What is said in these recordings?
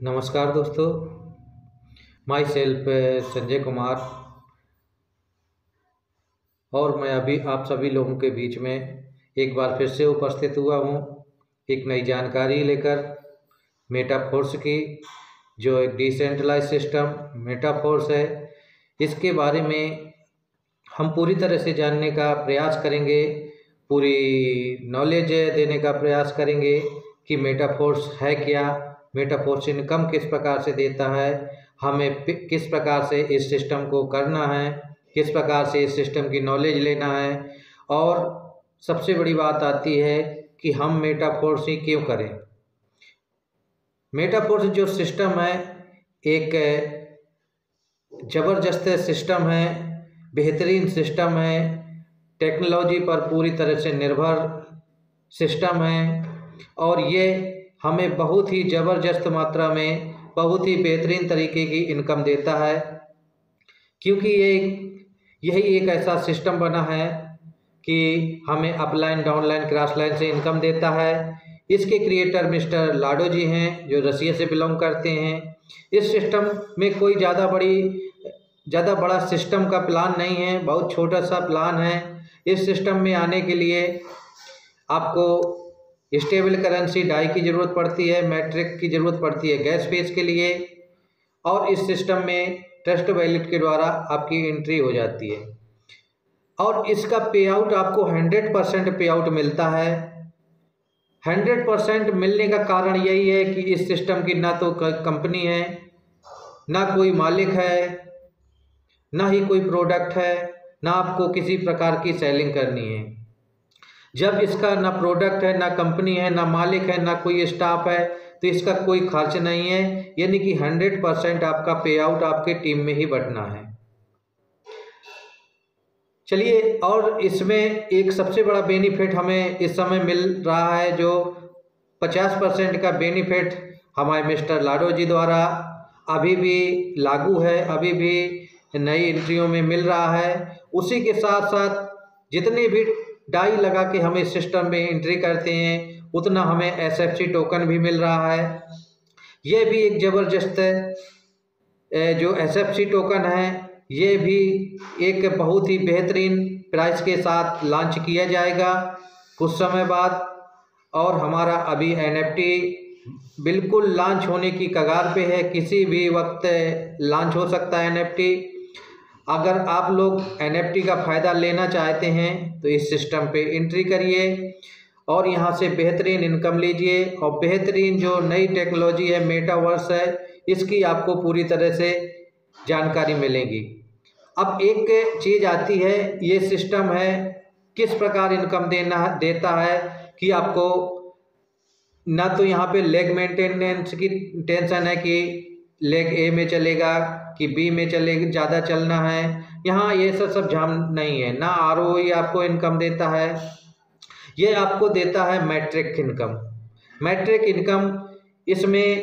नमस्कार दोस्तों, my self Sanjay Kumar और मैं अभी आप सभी लोगों के बीच में एक बार फिर से उपस्थित हुआ हूँ एक नई जानकारी लेकर मेटाफोर्स की, जो एक डिसेंट्रलाइज सिस्टम मेटाफोर्स है। इसके बारे में हम पूरी तरह से जानने का प्रयास करेंगे, पूरी नॉलेज देने का प्रयास करेंगे कि मेटाफोर्स है क्या, मेटाफोर्स इनकम किस प्रकार से देता है, हमें किस प्रकार से इस सिस्टम को करना है, किस प्रकार से इस सिस्टम की नॉलेज लेना है, और सबसे बड़ी बात आती है कि हम मेटाफोर्स ही क्यों करें। मेटाफोर्स जो सिस्टम है एक ज़बरदस्त सिस्टम है, बेहतरीन सिस्टम है, टेक्नोलॉजी पर पूरी तरह से निर्भर सिस्टम है और ये हमें बहुत ही ज़बरदस्त मात्रा में बहुत ही बेहतरीन तरीके की इनकम देता है, क्योंकि यही एक ऐसा सिस्टम बना है कि हमें अपलाइन डाउनलाइन क्रॉस लाइन से इनकम देता है। इसके क्रिएटर मिस्टर लाडो जी हैं, जो रसिया से बिलोंग करते हैं। इस सिस्टम में कोई ज़्यादा बड़ा सिस्टम का प्लान नहीं है, बहुत छोटा सा प्लान है। इस सिस्टम में आने के लिए आपको स्टेबल करेंसी डाई की ज़रूरत पड़ती है, मैट्रिक की ज़रूरत पड़ती है गैस फेस के लिए, और इस सिस्टम में ट्रस्ट वैलेट के द्वारा आपकी एंट्री हो जाती है और इसका पे आउट आपको 100% पे आउट मिलता है। 100% मिलने का कारण यही है कि इस सिस्टम की ना तो कंपनी है, ना कोई मालिक है, ना ही कोई प्रोडक्ट है, ना आपको किसी प्रकार की सेलिंग करनी है। जब इसका ना प्रोडक्ट है, ना कंपनी है, ना मालिक है, ना कोई स्टाफ है, तो इसका कोई खर्च नहीं है, यानी कि 100% आपका पे आउट आपके टीम में ही बढ़ना है। चलिए, और इसमें एक सबसे बड़ा बेनिफिट हमें इस समय मिल रहा है, जो 50% का बेनिफिट हमारे मिस्टर लाडो जी द्वारा अभी भी लागू है, अभी भी नई एंट्रियों में मिल रहा है। उसी के साथ साथ जितने भी डाई लगा के हम इस सिस्टम में एंट्री करते हैं, उतना हमें एसएफसी टोकन भी मिल रहा है। ये भी एक ज़बरदस्त जो एसएफसी टोकन है, ये भी एक बहुत ही बेहतरीन प्राइस के साथ लॉन्च किया जाएगा कुछ समय बाद, और हमारा अभी एनएफटी बिल्कुल लॉन्च होने की कगार पे है, किसी भी वक्त लॉन्च हो सकता है एनएफटी। अगर आप लोग एनएफटी का फ़ायदा लेना चाहते हैं तो इस सिस्टम पे एंट्री करिए और यहाँ से बेहतरीन इनकम लीजिए, और बेहतरीन जो नई टेक्नोलॉजी है मेटावर्स है, इसकी आपको पूरी तरह से जानकारी मिलेगी। अब एक चीज़ आती है, ये सिस्टम है किस प्रकार इनकम देता है कि आपको ना तो यहाँ पे लेग मेंटेनेंस की टेंशन है कि लेग ए में चलेगा कि बी में चलेगा, ज़्यादा चलना है, यहाँ ये सब झाम नहीं है। ना आरओई आपको इनकम देता है, ये आपको देता है मैट्रिक इनकम। मैट्रिक इनकम, इसमें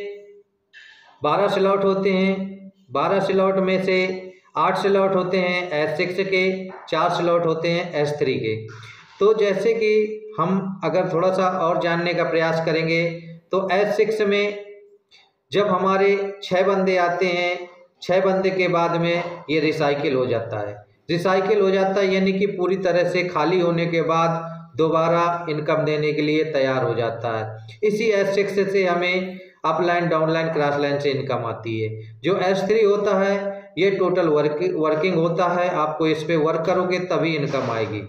12 स्लॉट होते हैं, 12 स्लॉट में से 8 स्लॉट होते हैं S6 के, 4 स्लॉट होते हैं S3 के। तो जैसे कि हम अगर थोड़ा सा और जानने का प्रयास करेंगे तो S6 में जब हमारे 6 बंदे आते हैं, 6 बंदे के बाद में ये रिसाइकिल हो जाता है। रिसाइकिल हो जाता है यानी कि पूरी तरह से खाली होने के बाद दोबारा इनकम देने के लिए तैयार हो जाता है। इसी S6 से हमें अपलाइन डाउनलाइन क्रॉस लाइन से इनकम आती है। जो S3 होता है ये टोटल वर्किंग होता है, आपको इस पर वर्क करोगे तभी इनकम आएगी।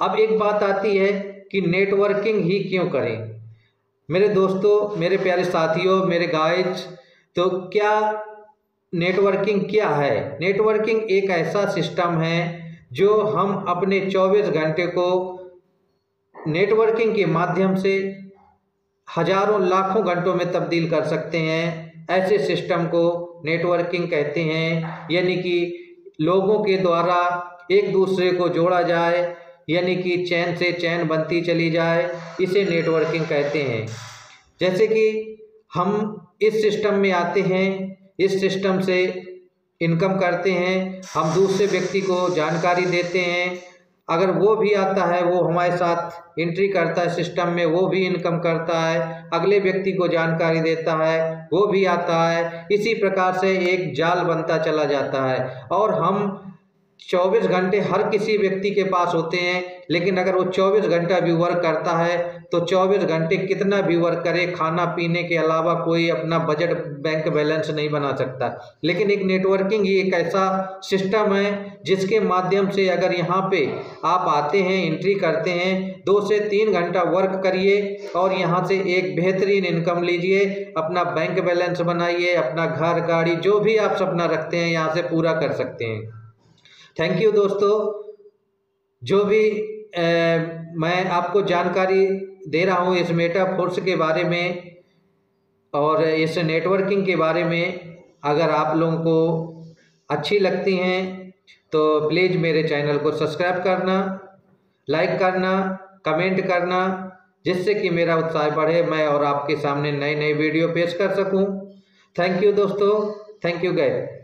अब एक बात आती है कि नेटवर्किंग ही क्यों करें। मेरे दोस्तों, मेरे प्यारे साथियों, मेरे गाइज, तो क्या नेटवर्किंग क्या है? नेटवर्किंग एक ऐसा सिस्टम है जो हम अपने 24 घंटे को नेटवर्किंग के माध्यम से हजारों लाखों घंटों में तब्दील कर सकते हैं। ऐसे सिस्टम को नेटवर्किंग कहते हैं, यानी कि लोगों के द्वारा एक दूसरे को जोड़ा जाए, यानी कि चैन से चैन बनती चली जाए, इसे नेटवर्किंग कहते हैं। जैसे कि हम इस सिस्टम में आते हैं, इस सिस्टम से इनकम करते हैं, हम दूसरे व्यक्ति को जानकारी देते हैं, अगर वो भी आता है, वो हमारे साथ एंट्री करता है सिस्टम में, वो भी इनकम करता है, अगले व्यक्ति को जानकारी देता है, वो भी आता है। इसी प्रकार से एक जाल बनता चला जाता है और हम 24 घंटे हर किसी व्यक्ति के पास होते हैं, लेकिन अगर वो 24 घंटा भी वर्क करता है तो 24 घंटे कितना भी वर्क करे, खाना पीने के अलावा कोई अपना बजट बैंक बैलेंस नहीं बना सकता। लेकिन एक नेटवर्किंग ही एक ऐसा सिस्टम है जिसके माध्यम से अगर यहाँ पे आप आते हैं, एंट्री करते हैं, 2 से 3 घंटा वर्क करिए और यहाँ से एक बेहतरीन इनकम लीजिए, अपना बैंक बैलेंस बनाइए, अपना घर गाड़ी जो भी आप सपना रखते हैं यहाँ से पूरा कर सकते हैं। थैंक यू दोस्तों। जो भी मैं आपको जानकारी दे रहा हूँ इस मेटाफोर्स के बारे में और इस नेटवर्किंग के बारे में, अगर आप लोगों को अच्छी लगती हैं तो प्लीज़ मेरे चैनल को सब्सक्राइब करना, लाइक करना, कमेंट करना, जिससे कि मेरा उत्साह बढ़े, मैं और आपके सामने नई नई वीडियो पेश कर सकूं। थैंक यू दोस्तों, थैंक यू गाइस।